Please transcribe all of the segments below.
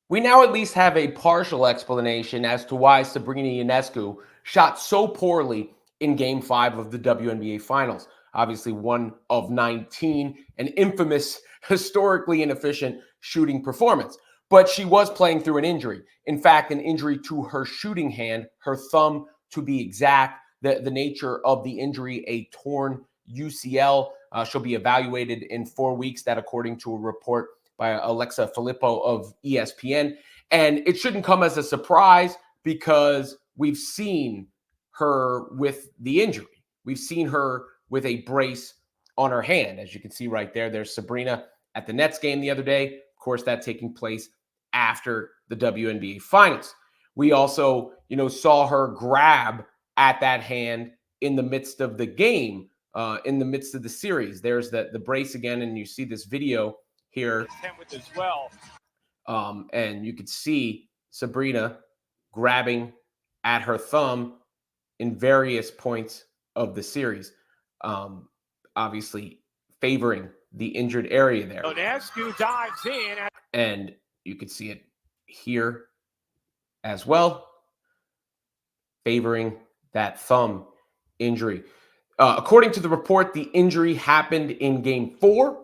We now at least have a partial explanation as to why Sabrina Ionescu shot so poorly in Game 5 of the WNBA Finals. Obviously, one of 19, an infamous, historically inefficient shooting performance. But she was playing through an injury. In fact, an injury to her shooting hand, her thumb to be exact. The nature of the injury, a torn UCL. She'll be evaluated in 4 weeks. That, according to a report by Alexa Filippo of ESPN. And it shouldn't come as a surprise because we've seen her with the injury. We've seen her with a brace on her hand. As you can see right there, there's Sabrina at the Nets game the other day. Of course, that taking place after the WNBA Finals. We also, saw her grab at that hand in the midst of the game, in the midst of the series. There's the brace again, and you see this video here. As well. And you could see Sabrina grabbing at her thumb in various points of the series, obviously favoring the injured area there. Ionescu dives in. And you could see it here as well, favoring that thumb injury. According to the report, the injury happened in Game 4,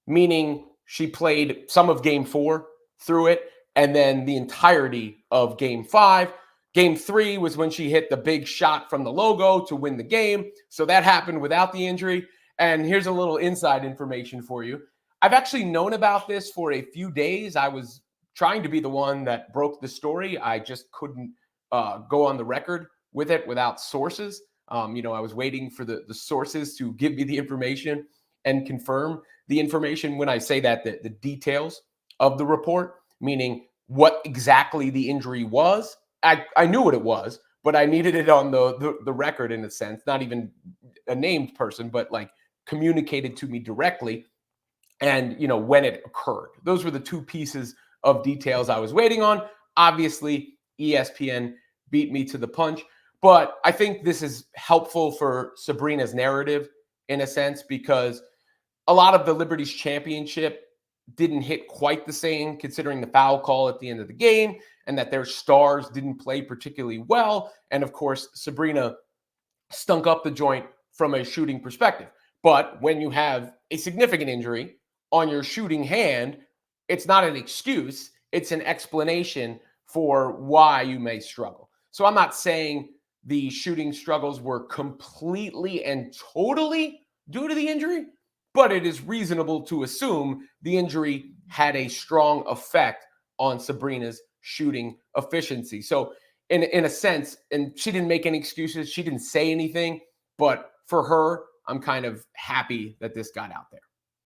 meaning she played some of Game 4 through it, and then the entirety of Game 5. Game 3 was when she hit the big shot from the logo to win the game. So that happened without the injury. And here's a little inside information for you. I've actually known about this for a few days. I was trying to be the one that broke the story. I just couldn't go on the record with it without sources. I was waiting for the sources to give me the information and confirm the information. When I say that, the details of the report, meaning what exactly the injury was. I knew what it was, but I needed it on the record in a sense, not even a named person, but like communicated to me directly. And, when it occurred. Those were the two pieces of details I was waiting on. Obviously, ESPN beat me to the punch. But I think this is helpful for Sabrina's narrative in a sense, because a lot of the Liberty's championship didn't hit quite the same, considering the foul call at the end of the game and that their stars didn't play particularly well. And of course, Sabrina stunk up the joint from a shooting perspective. But when you have a significant injury on your shooting hand, it's not an excuse. It's an explanation for why you may struggle. So I'm not saying the shooting struggles were completely and totally due to the injury, but it is reasonable to assume the injury had a strong effect on Sabrina's shooting efficiency. So in a sense, and she didn't make any excuses, she didn't say anything, but for her, I'm kind of happy that this got out there.